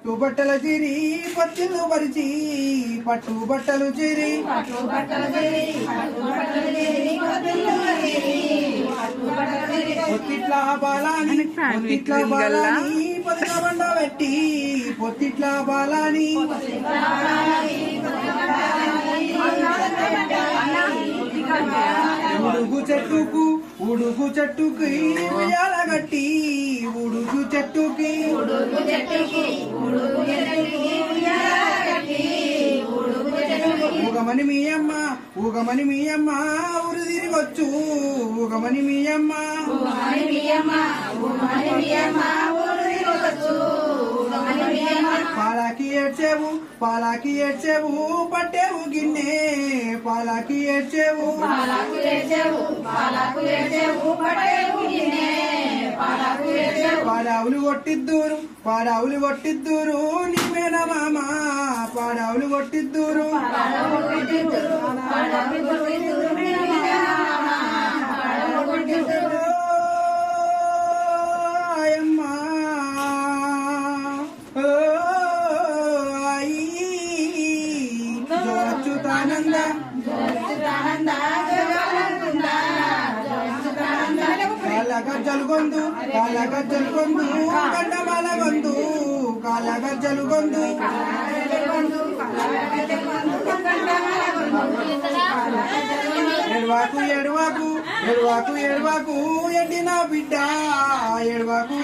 బట్టల చిరి పత్తిలు పరిచి పట్టు బట్టలు చిరి పొత్తిట్ల బాలాని పొత్తిక బండ పెట్టి పొత్తిట్ల బాలాని ఉడుగు చెట్టుకి ఉయ్యాల గట్టి ఉడుగు చెట్టుకి ఊగమని మీ అమ్మ ఊరు తిరిగొచ్చు ఊగమని మీ అమ్మ పాలాకి ఏడ్చేవు పట్టేవు గిన్నె పాలాకి ఏడ్చేవు పాడావులు కొట్టిద్దూరు నీవేన మామ పాడావులు కొట్టిద్దూరు కాలగజ్జలు గొందు గండమాల గొందు కాలగజ్జలు గొందు ఎడవాకు ఎండిన బిడ్డ ఎడవాకు